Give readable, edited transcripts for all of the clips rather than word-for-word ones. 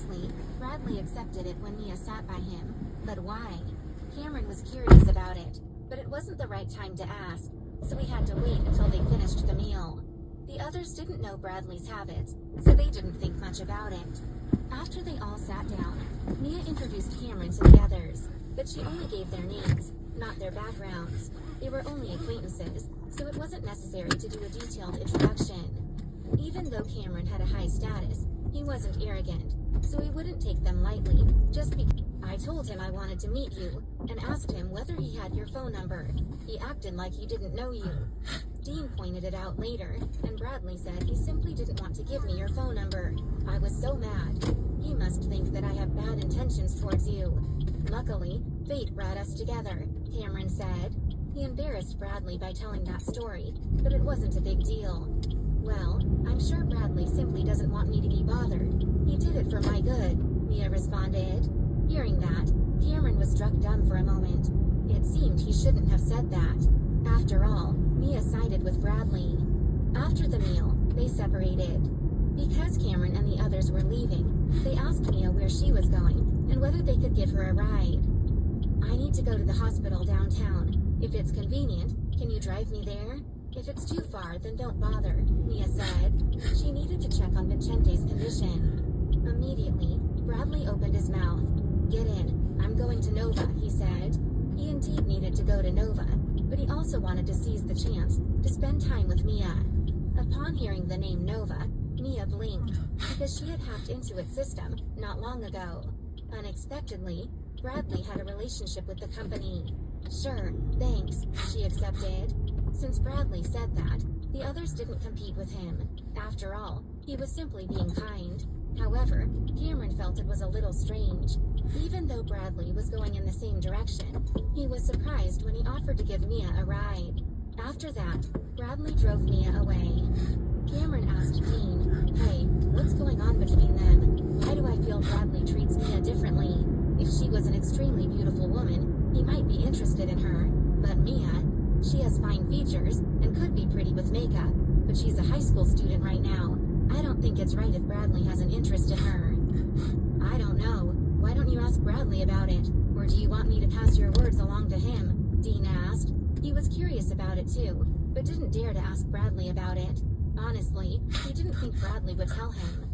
Honestly, Bradley accepted it when Mia sat by him. But why? Cameron was curious about it, but it wasn't the right time to ask, so he had to wait until they finished the meal. The others didn't know Bradley's habits, so they didn't think much about it. After they all sat down, Mia introduced Cameron to the others, but she only gave their names, not their backgrounds. They were only acquaintances, so it wasn't necessary to do a detailed introduction. Even though Cameron had a high status, he wasn't arrogant, so he wouldn't take them lightly, just because I told him I wanted to meet you, and asked him whether he had your phone number. He acted like he didn't know you. Dean pointed it out later, and Bradley said he simply didn't want to give me your phone number. I was so mad. He must think that I have bad intentions towards you. Luckily, fate brought us together, Cameron said. He embarrassed Bradley by telling that story, but it wasn't a big deal. Well, I'm sure Bradley simply doesn't want me to be bothered. He did it for my good, Mia responded. Hearing that, Cameron was struck dumb for a moment. It seemed he shouldn't have said that. After all, Mia sided with Bradley. After the meal, they separated. Because Cameron and the others were leaving, they asked Mia where she was going and whether they could give her a ride. I need to go to the hospital downtown. If it's convenient, can you drive me there? If it's too far, then don't bother, Mia said. She needed to check on Vincente's condition. Immediately, Bradley opened his mouth. Get in. I'm going to Nova, he said. He indeed needed to go to Nova, but he also wanted to seize the chance to spend time with Mia. Upon hearing the name Nova, Mia blinked, because she had hacked into its system not long ago. Unexpectedly, Bradley had a relationship with the company. Sure, thanks, she accepted. Since Bradley said that, the others didn't compete with him. After all, he was simply being kind. However, Cameron felt it was a little strange. Even though Bradley was going in the same direction, he was surprised when he offered to give Mia a ride. After that, Bradley drove Mia away. Cameron asked Dean, hey, what's going on between them? Why do I feel Bradley treats Mia differently? If she was an extremely beautiful woman, he might be interested in her. But Mia, she has fine features and could be pretty with makeup, but she's a high school student right now. I don't think it's right if Bradley has an interest in her. I don't know. Why don't you ask Bradley about it? Or do you want me to pass your words along to him? Dean asked. He was curious about it too, but didn't dare to ask Bradley about it. Honestly, he didn't think Bradley would tell him.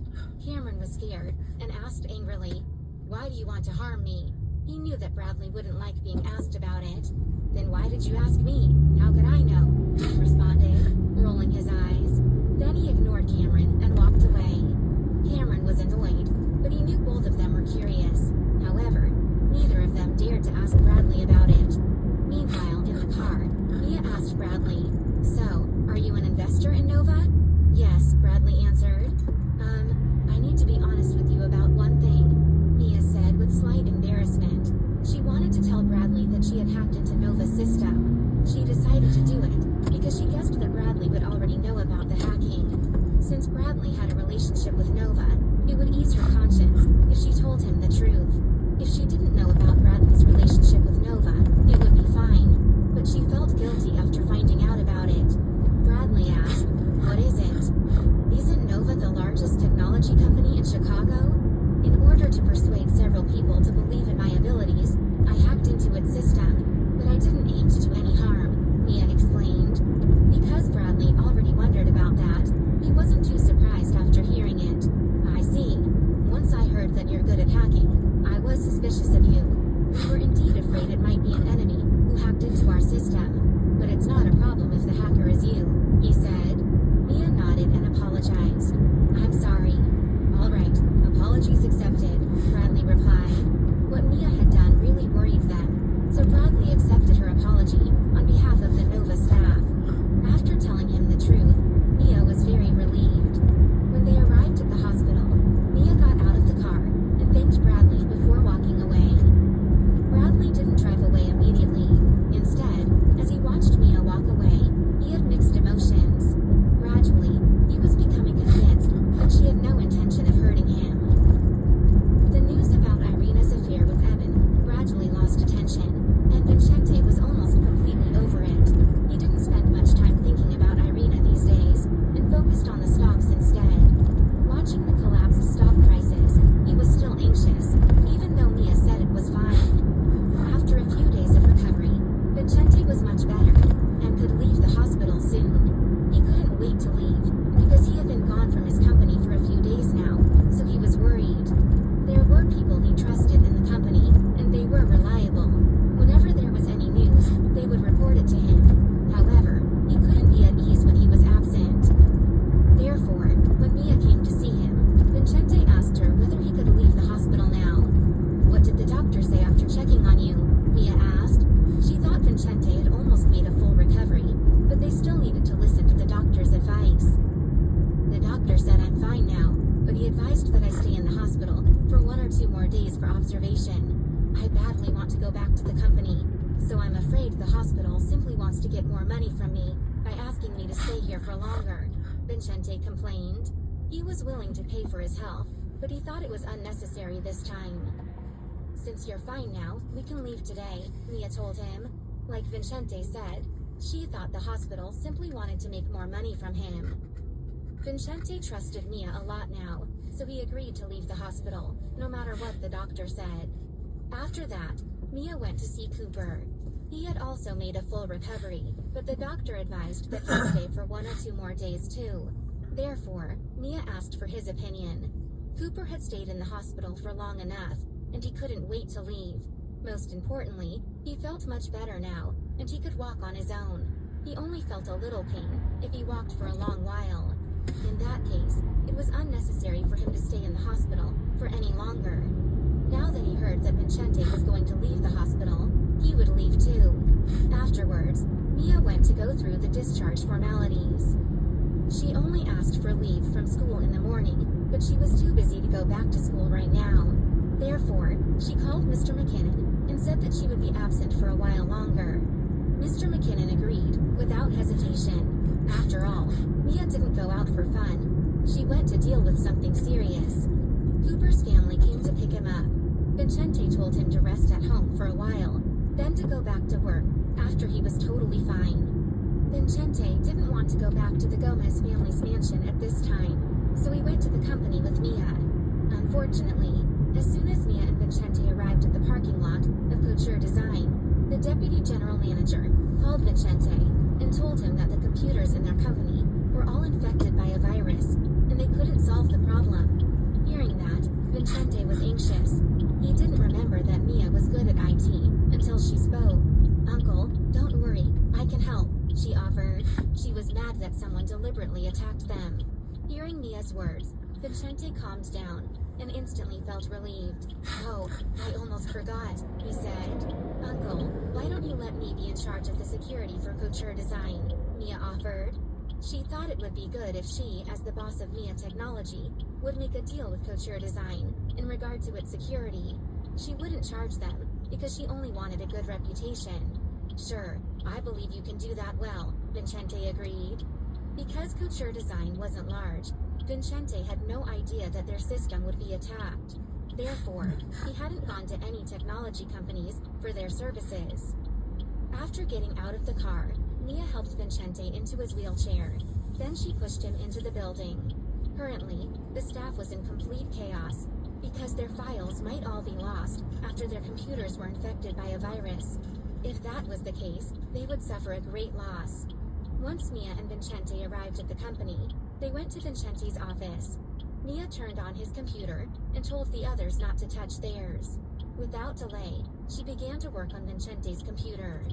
Cameron was scared and asked angrily, why do you want to harm me? He knew that Bradley wouldn't like being asked about it. Then why did you ask me? How could I know? Dean responded, rolling his eyes. Then he ignored Cameron and walked away. Cameron was annoyed, but he knew both of them were curious. However, neither of them dared to ask Bradley about it. Meanwhile, in the car, Mia asked Bradley, so, are you an investor in Nova? Yes, Bradley answered. I need to be honest with you about one thing, Mia said with slight embarrassment. She wanted to tell Bradley that she had hacked into Nova's system. She decided to do it because she guessed that Bradley would already know about the hacking. Since Bradley had a relationship with Nova, it would ease her conscience if she told him the truth. If she didn't know about Bradley's relationship with Nova, it would be fine. But she felt guilty after finding out about it. Bradley asked, what is it? Isn't Nova the largest technology company in Chicago? In order to persuade several people to believe in my abilities, I hacked into its system, but I didn't aim to do any harm, Mia explained. Because Bradley already wondered about that, he wasn't too surprised after hearing it. I see. Once I heard that you're good at hacking, I was suspicious of you. We were indeed afraid it might be an enemy who hacked into our system. But it's not a problem if the hacker is you, he said. Mia nodded and apologized. I'm sorry. All right, apologies accepted, Bradley replied. What Mia had done really worried them, so Bradley accepted her apology on behalf of the Nova staff. After telling him the truth, Mia was very relieved. When they arrived at the hospital, Mia got out of the car and thanked Bradley before walking away. Bradley didn't drive away immediately. Instead, as he doctor said I'm fine now, but he advised that I stay in the hospital for 1 or 2 more days for observation. I badly want to go back to the company, so I'm afraid the hospital simply wants to get more money from me by asking me to stay here for longer, Vincente complained. He was willing to pay for his health, but he thought it was unnecessary this time. Since you're fine now, we can leave today, Mia told him. Like Vincente said, she thought the hospital simply wanted to make more money from him. Vincente trusted Mia a lot now, so he agreed to leave the hospital, no matter what the doctor said. After that, Mia went to see Cooper. He had also made a full recovery, but the doctor advised that he stay for 1 or 2 more days too. Therefore, Mia asked for his opinion. Cooper had stayed in the hospital for long enough, and he couldn't wait to leave. Most importantly, he felt much better now, and he could walk on his own. He only felt a little pain if he walked for a long while. In that case, it was unnecessary for him to stay in the hospital for any longer. Now that he heard that Vincente was going to leave the hospital, he would leave too. Afterwards, Mia went to go through the discharge formalities. She only asked for leave from school in the morning, but she was too busy to go back to school right now. Therefore, she called Mr. McKinnon and said that she would be absent for a while longer. Mr. McKinnon agreed, without hesitation. After all, Mia didn't go out for fun. She went to deal with something serious. Cooper's family came to pick him up. Vincente told him to rest at home for a while, then to go back to work after he was totally fine. Vincente didn't want to go back to the Gomez family's mansion at this time, so he went to the company with Mia. Unfortunately, as soon as Mia and Vincente arrived at the parking lot of Couture Design, the deputy general manager called Vincente and told him that the computers in their company were all infected by a virus, and they couldn't solve the problem. Hearing that, Vincente was anxious. He didn't remember that Mia was good at IT until she spoke. "Uncle, don't worry, I can help," she offered. She was mad that someone deliberately attacked them. Hearing Mia's words, Vincente calmed down and instantly felt relieved. "Oh, I almost forgot," he said. "Uncle, why don't you let me be in charge of the security for Couture Design?" Mia offered. She thought it would be good if she, as the boss of Mia Technology, would make a deal with Couture Design in regard to its security. She wouldn't charge them, because she only wanted a good reputation. "Sure, I believe you can do that well," Vincente agreed. Because Couture Design wasn't large, Vincente had no idea that their system would be attacked. Therefore, he hadn't gone to any technology companies for their services. After getting out of the car, Mia helped Vincente into his wheelchair. Then she pushed him into the building. Currently, the staff was in complete chaos, because their files might all be lost after their computers were infected by a virus. If that was the case, they would suffer a great loss. Once Mia and Vincente arrived at the company, they went to Vincente's office. Mia turned on his computer and told the others not to touch theirs. Without delay, she began to work on Vincente's computer.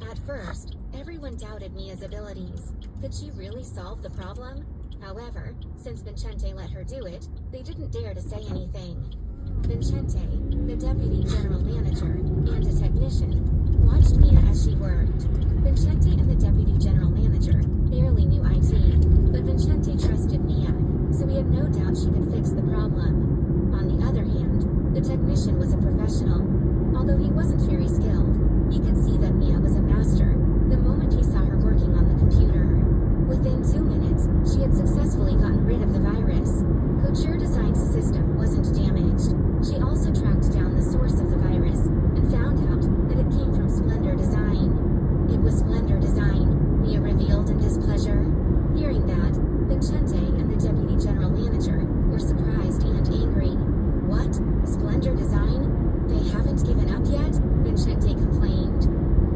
At first, everyone doubted Mia's abilities. Could she really solve the problem? However, since Vincente let her do it, they didn't dare to say anything. Vincente, the deputy general manager, and a technician, watched Mia as she worked. Vincente and the deputy general manager barely knew IT, but Vincente trusted Mia, so he had no doubt she could fix the problem. On the other hand, the technician was a professional. Although he wasn't very skilled, he could see that Mia was a master the moment he saw her working on the computer. Within 2 minutes, she had successfully gotten rid of the virus. Couture Design's system wasn't damaged. She also tracked down the source of the virus and found out that it came from Splendor Design. It was Splendor Design, Mia revealed in displeasure. Hearing that, Vincente and the deputy general manager were surprised and angry. "What? Splendor Design? They haven't given up yet?" Vincente complained.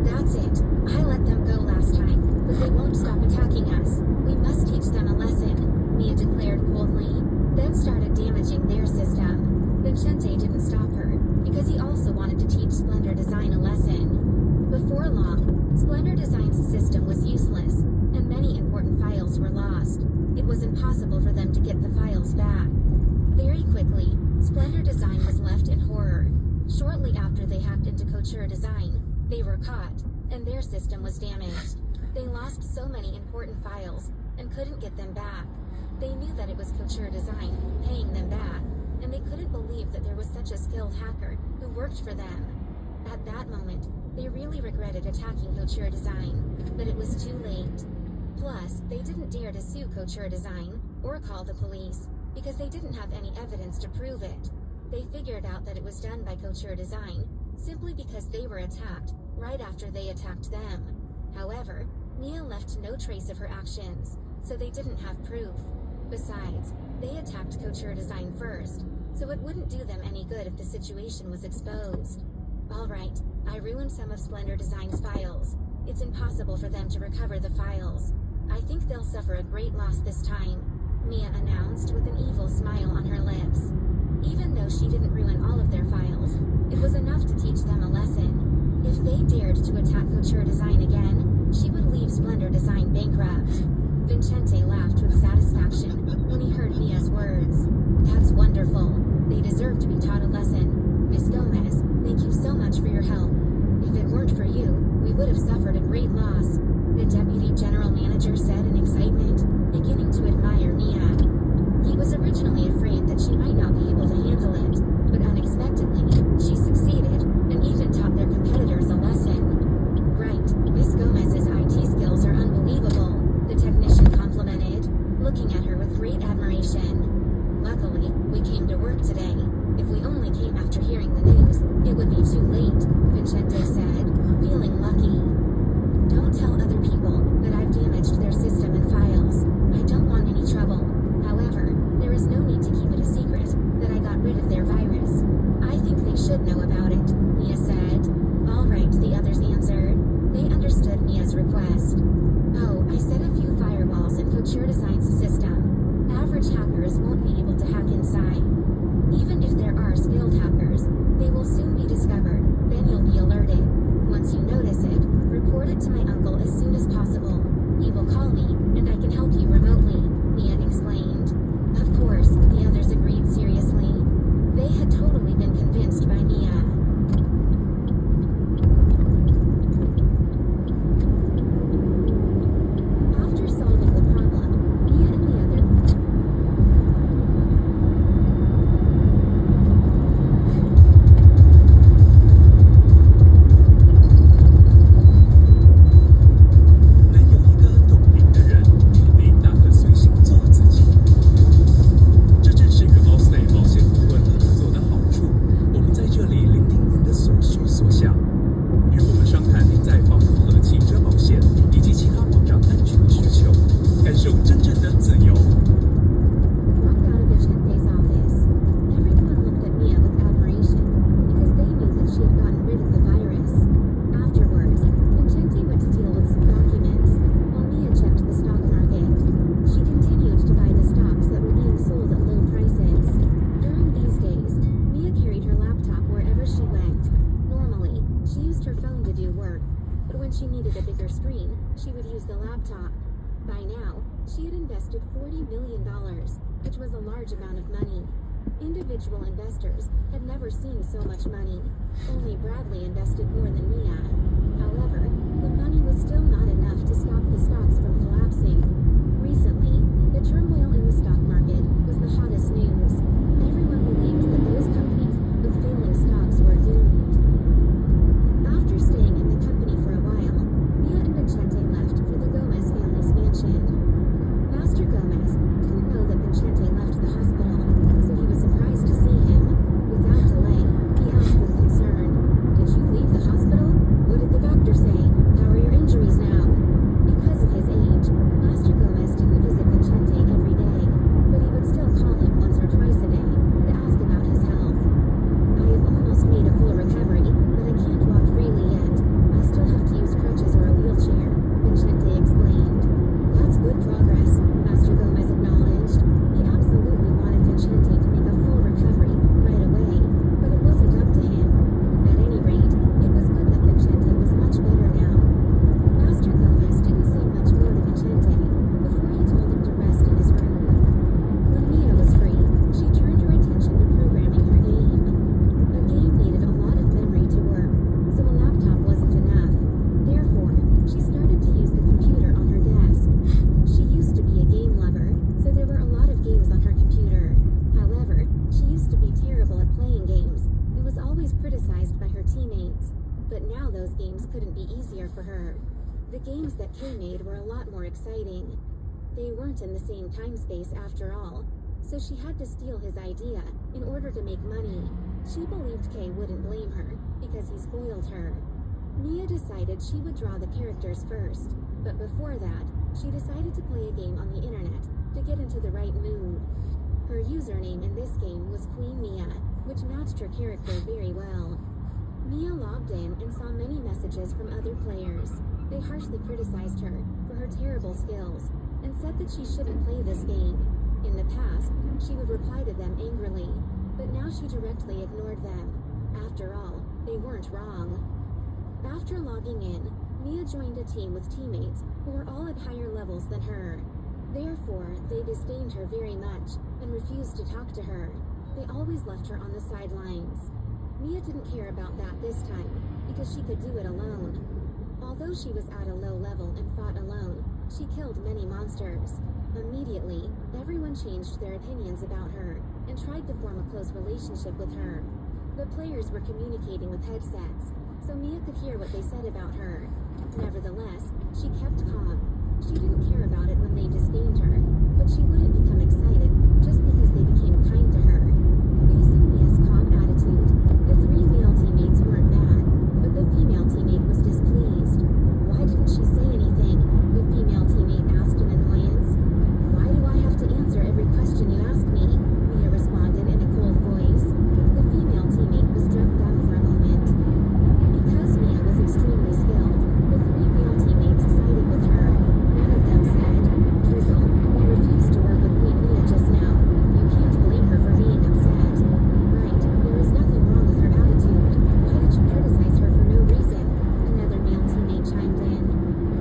"That's it. I let them go last time, but they won't stop attacking us. We must teach them a lesson," Mia declared coldly, then started damaging their system. Vincente didn't stop her, because he also wanted to teach Splendor Design a lesson. Before long, Splendor Design's system was useless, and many important files were lost. It was impossible for them to get the files back. Very quickly, Splendor Design was left in horror. Shortly after they hacked into Couture Design, they were caught, and their system was damaged. They lost so many important files and couldn't get them back. They knew that it was Couture Design paying them back, and they couldn't believe that there was such a skilled hacker who worked for them. At that moment, they really regretted attacking Couture Design, but it was too late. Plus, they didn't dare to sue Couture Design or call the police because they didn't have any evidence to prove it. They figured out that it was done by Couture Design simply because they were attacked right after they attacked them. However, Mia left no trace of her actions, so they didn't have proof. Besides, they attacked Couture Design first, so it wouldn't do them any good if the situation was exposed. Alright, I ruined some of Splendor Design's files. It's impossible for them to recover the files. I think they'll suffer a great loss this time, Mia announced with an evil smile on her lips. Even though she didn't ruin all of their files, it was enough to teach them a lesson. If they dared to attack Couture Design again, she would leave Splendor Design bankrupt. Vincente laughed with satisfaction when he heard Mia's words. That's wonderful. They deserve to be taught a lesson. Miss Gomez, thank you so much for your help. If it weren't for you, we would have suffered a great loss, the deputy general manager said in excitement, beginning to admire Mia. He was originally afraid that she might not be able to handle it, but unexpectedly, she succeeded, and even taught their competitors a lesson. Right, Miss Gomez's IT skills are unbelievable, the technician complimented, looking at her with great admiration. Luckily, we came to work today. If we only came after hearing the news, it would be too late, Vincente said, feeling lucky. Don't tell other people that I've damaged their system and files. I don't want any trouble. However, there is no need to keep it a secret that I got rid of their virus. I think they should know about it, Mia said. All right, the others answered. They understood Mia's request. Oh, I set a few firewalls in Couture Design's system. Average hackers won't be able to hack inside. Even if there are skilled hackers, they will soon be discovered, then you'll be alerted. Once you notice it, report it to my uncle as soon as possible. He will call me, and I can help you remotely, Mia explained. Of course, the others agreed seriously. They had totally been convinced by Mia. After solving the problem, Mia and the other she needed a bigger screen, she would use the laptop. By now, she had invested $40 million, which was a large amount of money. Individual investors had never seen so much money. Only Bradley invested more than Mia. However, the money was still not enough to stop the stocks from collapsing. Recently, the turmoil in the stock market was the hottest news. Everyone believed that those companies with failing stocks were doomed. After staying in the company for a while, Mia and Vincente left for the Gomez family's mansion. Master Gomez didn't know that Vincente left the hospital, so he was surprised to see him. Without delay, he asked with concern, "Did you leave the hospital? What did the doctor say? How are your injuries now?" Because of his age, Master Gomez didn't visit Vincente every day. games couldn't be easier for her. The games that Kay made were a lot more exciting. They weren't in the same time space after all, so she had to steal his idea in order to make money. She believed Kay wouldn't blame her because he spoiled her. Mia decided she would draw the characters first, but before that, she decided to play a game on the internet to get into the right mood. Her username in this game was Queen Mia, which matched her character very well. Mia logged in and saw many messages from other players. They harshly criticized her for her terrible skills and said that she shouldn't play this game. In the past, she would reply to them angrily, but now she directly ignored them. After all, they weren't wrong. After logging in, Mia joined a team with teammates who were all at higher levels than her. Therefore, they disdained her very much and refused to talk to her. They always left her on the sidelines. Mia didn't care about that this time, because she could do it alone. Although she was at a low level and fought alone, she killed many monsters. Immediately, everyone changed their opinions about her and tried to form a close relationship with her. The players were communicating with headsets, so Mia could hear what they said about her. Nevertheless, she kept calm. She didn't care about it when they disdained her, but she wouldn't become excited just because they became kind to her. Facing Mia's calm attitude, the three male teammates weren't mad, but the female teammate was displeased. Why didn't she say anything? The female teammate asked in annoyance. Why do I have to answer every question you ask me? Mia responded in a cold voice. The female teammate was struck dumb for a moment. Because Mia was extremely skilled, the three male teammates sided with her. One of them said, Drizzle, we refused to work with Queen Mia just now. You can't blame her for being upset. Right, there is nothing wrong with her attitude. Why did you criticize her for no reason? Another male teammate chimed in.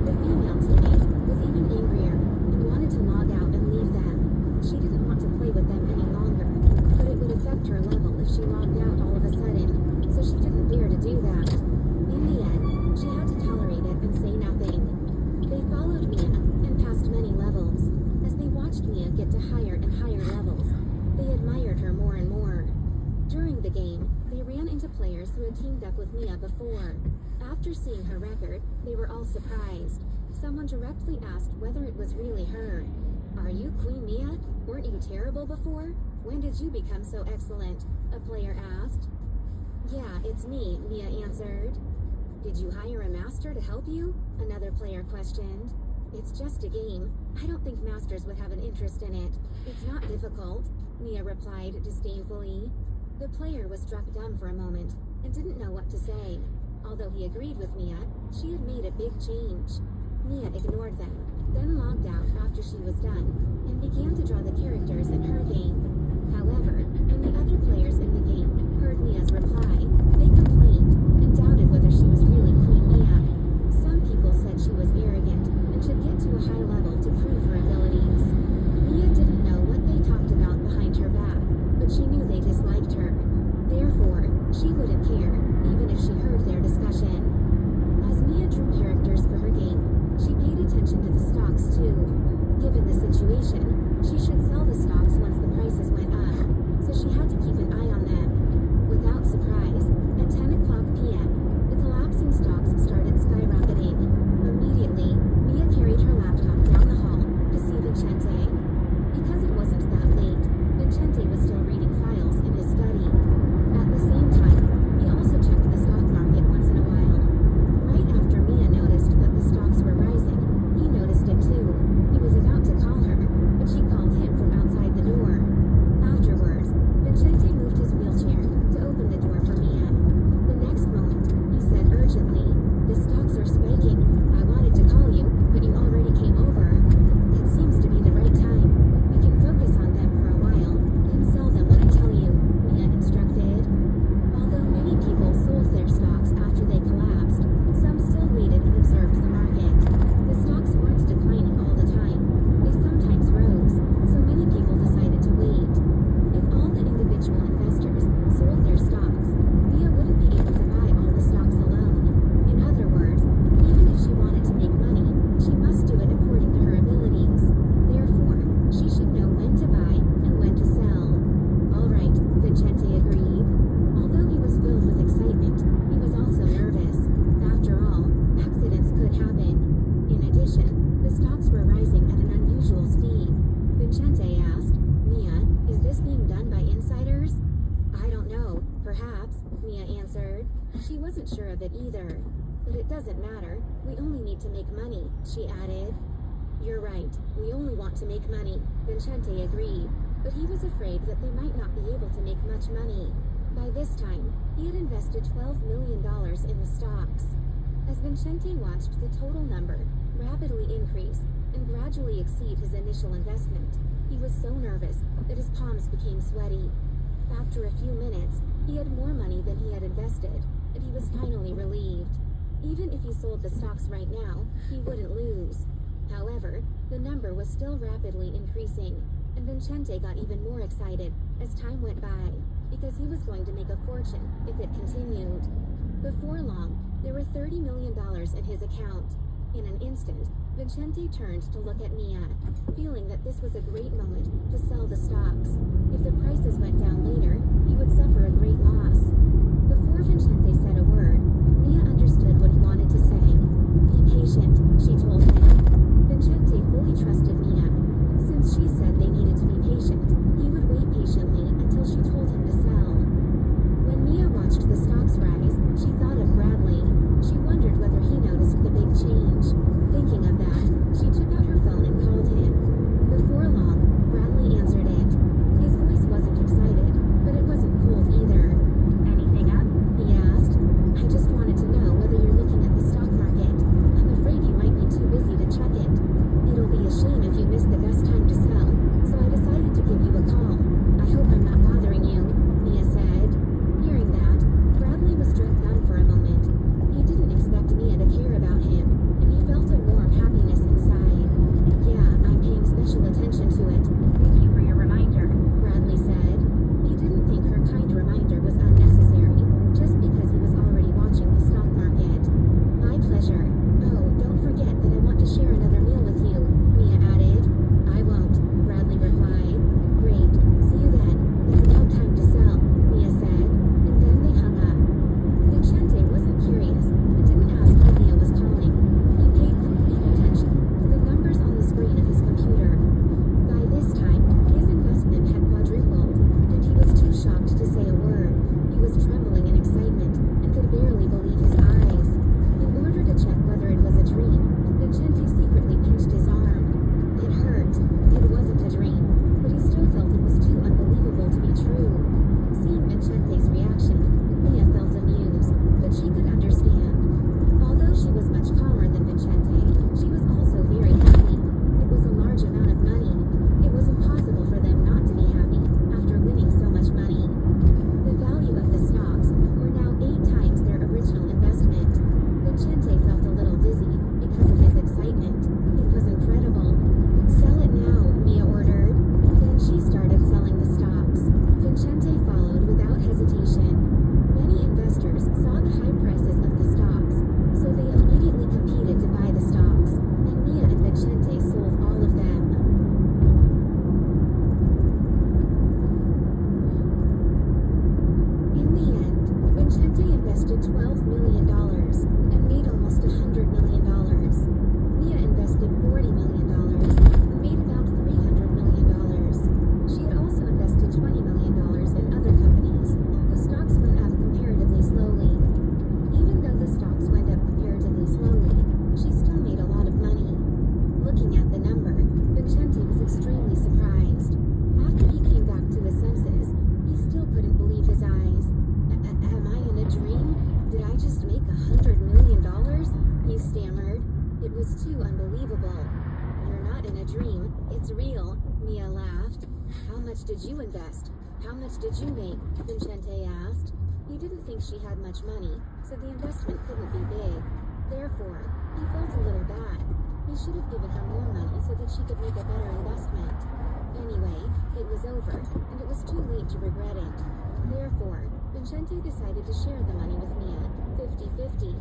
The female teammate was even angrier and wanted to log out and leave them. She didn't want to play with them any longer, but it would affect her level if she logged out all of a sudden, so she didn't dare to do that. In the end, she had to tolerate it and say nothing. They followed Mia and passed many levels. As they watched Mia get to higher and higher levels, they admired her more and more. During the game, they ran into players who had teamed up with Mia before. After seeing her record, they were all surprised. Someone directly asked whether it was really her. Are you Queen Mia? Weren't you terrible before? When did you become so excellent? A player asked. Yeah, it's me, Mia answered. Did you hire a master to help you? Another player questioned. It's just a game. I don't think masters would have an interest in it. It's not difficult, Mia replied disdainfully. The player was struck dumb for a moment and didn't know what to say. Although he agreed with Mia, she had made a big change. Mia ignored them, then logged out after she was done, and began to draw the characters in her game. However, when the other players in the game heard Mia's reply, they complained and doubted whether she was really Queen Mia. Some people said she was arrogant and should get to a high level to prove her abilities. Mia didn't know what they talked about behind her back, but she knew they disliked her. Therefore, she wouldn't care, even if she heard their discussion. As Mia drew characters for her game, she paid attention to the stocks too. Given the situation, she should sell the stocks once the She wasn't sure of it either. But it doesn't matter. We only need to make money, she added. You're right. We only want to make money, Vincente agreed. But he was afraid that they might not be able to make much money. By this time, he had invested $12 million in the stocks. As Vincente watched the total number rapidly increase and gradually exceed his initial investment, he was so nervous that his palms became sweaty. After a few minutes, he had more money than he had invested, and he was finally relieved. Even if he sold the stocks right now, he wouldn't lose. However, the number was still rapidly increasing, and Vincente got even more excited as time went by, because he was going to make a fortune if it continued. Before long, there were $30 million in his account. In an instant, Vincente turned to look at Mia, feeling that this was a great moment to sell the stocks. If the prices went down later, he would suffer a great loss. Before Vincente said a word, Mia understood what he wanted to say. Be patient, she told him. Vincente fully trusted Mia. Since she said they needed to be patient, he would wait patiently until she told him to sell. When Mia watched the stocks rise, she thought of Bradley. She wondered whether he noticed the big change. Thinking of that, she took out her phone and called him. Before long, Bradley answered it. His voice wasn't excited, but it wasn't cold either. Anything up? He asked. I just wanted to know whether you're looking at the stock market. I'm afraid you might be too busy to check it. It'll be a shame if you miss the best time to sell, so I decided to give you a call. I hope I'm not bothering you, Mia said. Hearing that, Bradley was struck dumb for a moment. He didn't expect Mia to care about him, and he felt a warm happiness inside. Yeah, I'm paying special attention to it. Thank you for your reminder, Bradley said. He didn't think her kind reminder was unnecessary, just because he was already watching the stock market. My pleasure. Oh, don't forget that I want to share another meal with you, Mia added. I won't, Bradley replied. Great. See you then. It's about time to sell, Mia said, and then they hung up. Vincente wasn't curious and didn't ask why Mia was calling. He paid complete attention to the numbers on the screen of his computer. By this time, his investment had quadrupled, and he was too shocked to say a word. He was trembling in excitement and could barely believe his eyes. In order to check whether it was a dream, Vincente secretly pinched his arm. It hurt. It wasn't a dream, but he still felt it was too unbelievable to be true. Seeing Vincente's reaction, Mia felt amused, but she could understand. Although she was much calmer than Vincente, she was also very happy. It was a large amount of money. It was impossible for them not to be happy after winning so much money. The value of the stocks were now 8 times their original investment. Vincente felt a little dizzy because of his excitement. It was incredible. Sell it now, Mia ordered. Then she started selling the stocks. Vincente followed without hesitation. Many investors saw the high prices of the stocks, so they immediately competed to buy the stocks, and Mia and Vincente sold all of them. In the end, Vincente invested $12 million and made almost $100 million. Mia invested $40 million and made about $300 million. She had also invested $20 million in other companies whose stocks went up comparatively slowly. Even though the stocks went up comparatively slowly, she still made a lot of money. Looking at the number, Vincente was extremely surprised. After he came back to his senses, he still couldn't believe his eyes. Am I in a dream? Did I just make $100 million? He stammered. It was too unbelievable. You're not in a dream. It's real, Mia laughed. How much did you invest? How much did you make? Vincente asked. He didn't think she had much money, so the investment couldn't be big. Therefore, he felt a little bad. He should have given her more money so that she could make a better investment. Anyway, it was over, and it was too late to regret it. Therefore, Vincente decided to share the money with Mia, 50-50.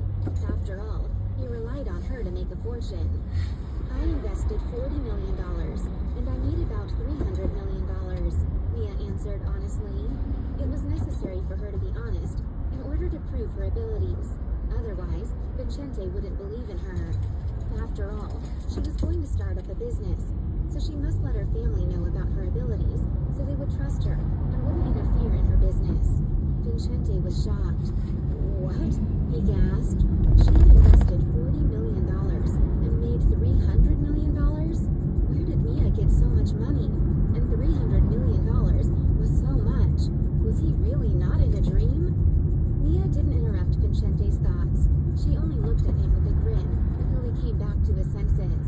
After all, he relied on her to make a fortune. I invested $40 million, and I made about $300 million, Mia answered honestly. It was necessary for her to be honest in order to prove her abilities. Otherwise, Vincente wouldn't believe in her. After all, she was going to start up a business, so she must let her family know about her abilities so they would trust her and wouldn't interfere in her business. Vincente was shocked. What? He gasped. She had invested $40 million and made $300 million? Where did Mia get so much money? And $300 million was so much. Was he really not in a dream? Mia didn't interrupt Vincente's thoughts. She only looked at him with a grin until he came back to his senses.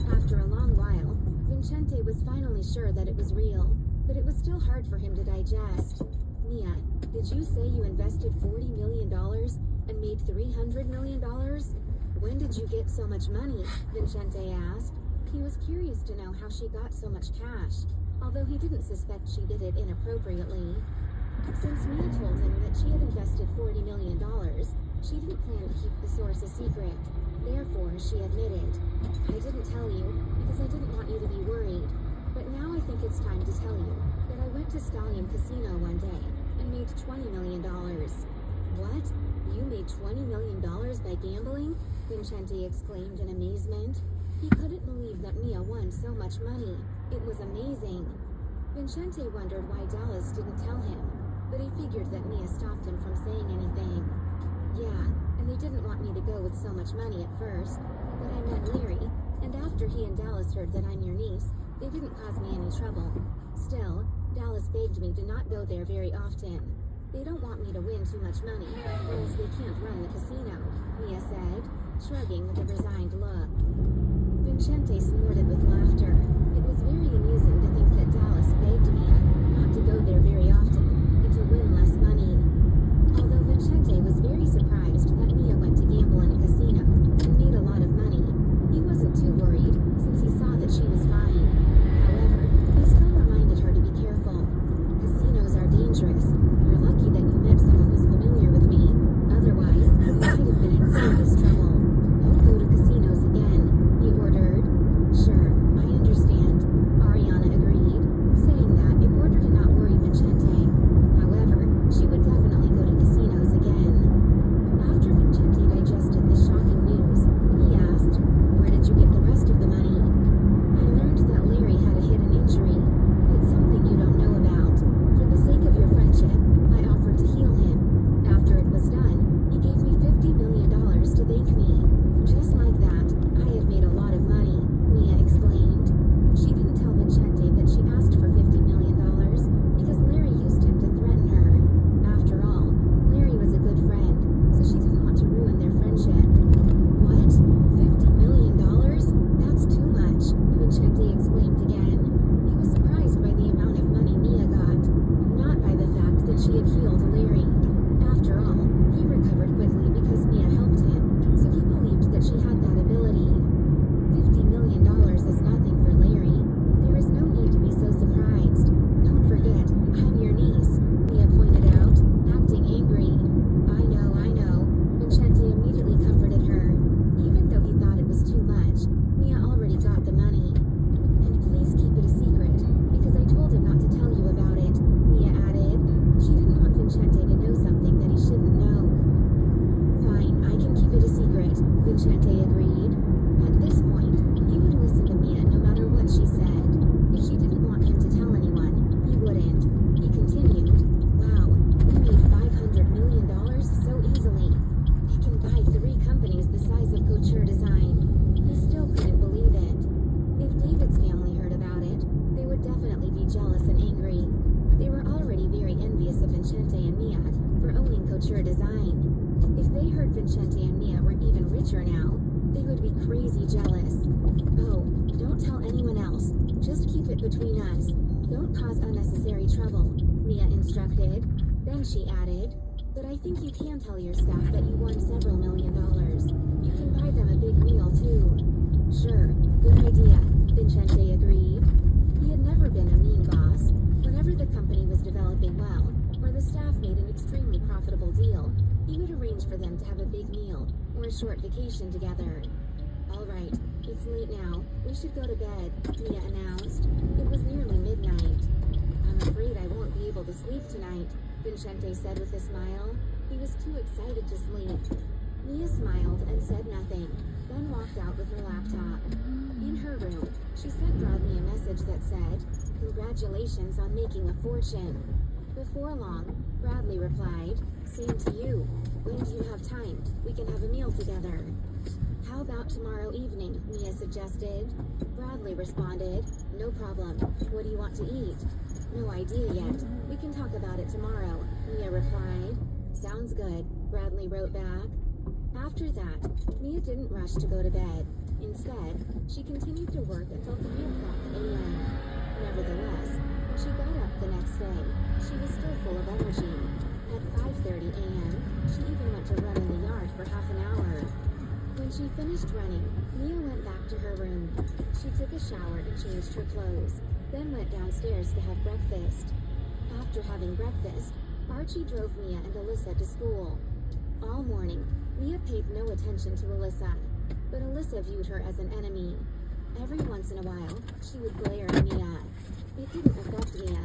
After a long while, Vincente was finally sure that it was real, but it was still hard for him to digest. Mia, did you say you invested $40 million and made $300 million? When did you get so much money? Vincente asked. He was curious to know how she got so much cash, although he didn't suspect she did it inappropriately. Since Mia told him that she had invested $40 million, she didn't plan to keep the source a secret. Therefore, she admitted, I didn't tell you because I didn't want you to be worried. But now I think it's time to tell you that I went to Stallion Casino one day and made $20 million. What? You made $20 million by gambling? Vincente exclaimed in amazement. He couldn't believe that Mia won so much money. It was amazing. Vincente wondered why Dallas didn't tell him, but he figured that Mia stopped him from saying anything. Yeah, and they didn't want me to go with so much money at first, but I met Larry, and after he and Dallas heard that I'm your niece, they didn't cause me any trouble. Still, Dallas begged me to not go there very often. They don't want me to win too much money, or else they can't run the casino, Mia said, shrugging with a resigned look. Vincente snorted with laughter. It was very amusing to think that Dallas begged Mia not to go there very often and to win less money. Although Vincente was very surprised that Mia went to gamble in a casino and made a lot of money, he wasn't too worried since he saw that she was fine. However, he still reminded her to be careful. Casinos are dangerous. You're lucky that you met someone who's familiar with me. Otherwise, you might have been in serious trouble. Don't go to casinos again, he ordered. Sure, I understand, Ariana agreed, saying that in order to not worry Vincente. However, she would definitely go to casinos again. After Vincente digested the shocking news, he asked, where did you get the rest of the money? I learned that Larry had a hidden injury. It's something you don't know about. For the sake of your friendship, I offered to heal him. After it was done, he gave me $50 million to thank me. Just like that, I had made a lot of money, Mia explained. She didn't tell Vincente that she asked for $50 million because Larry used him to threaten her. After all, Larry was a good friend, so she didn't want to ruin their friendship. What? $50 million? That's too much, Vincente exclaimed again. He was surprised by the amount of money Mia got, not by the fact that she had healed Larry. After all, he recovered quickly because Mia helped him, so he believed that she had that ability. $50 million is nothing for Larry. There is no need to be so surprised. Don't forget, I'm your niece, Mia pointed out, acting angry. I know, Vincente immediately comforted her. Even though he thought it was too much, Mia already got the money. And please keep it a secret, because I told him not to tell you about it, Mia added. She didn't want Vincente to know something that he shouldn't know. Fine, I can keep it a secret, Vincente agreed. At this point, he would listen to Mia no matter what she said. If she didn't want him to tell anyone, he wouldn't. He continued, wow, we made $500 million so easily. They can buy 3 companies the size of Couture Design. He still couldn't believe it. If David's family heard about it, they would definitely be jealous and angry. They were already very envious of Vincente and Mia for owning Couture Design. If they heard Vincente and Mia were even richer now, they would be crazy jealous. Oh, don't tell anyone else. Just keep it between us. Don't cause unnecessary trouble, Mia instructed. Then she added, but I think you can tell your staff that you won several $1 million. You can buy them a big meal, too. Sure, good idea, Vincente agreed. He had never been a mean boss. Whenever the company was developing well, or the staff made an extremely profitable deal, he would arrange for them to have a big meal or a short vacation together. All right, it's late now. We should go to bed, Mia announced. It was nearly midnight. I'm afraid I won't be able to sleep tonight, Vincente said with a smile. He was too excited to sleep. Mia smiled and said nothing, then walked out with her laptop. In her room, she sent Rodney a message that said, congratulations on making a fortune. Before long, Bradley replied, "Same to you. When do you have time? We can have a meal together." "How about tomorrow evening?" Mia suggested. Bradley responded, "No problem. What do you want to eat?" "No idea yet. We can talk about it tomorrow," Mia replied. "Sounds good," Bradley wrote back. After that, Mia didn't rush to go to bed. Instead, she continued to work until 3 o'clock a.m. Nevertheless, when she got up the next day, she was still full of energy. At 5:30 a.m., she even went to run in the yard for half an hour. When she finished running, Mia went back to her room. She took a shower and changed her clothes, then went downstairs to have breakfast. After having breakfast, Archie drove Mia and Alyssa to school. All morning, Mia paid no attention to Alyssa, but Alyssa viewed her as an enemy. Every once in a while, she would glare at Mia. It didn't affect Mia.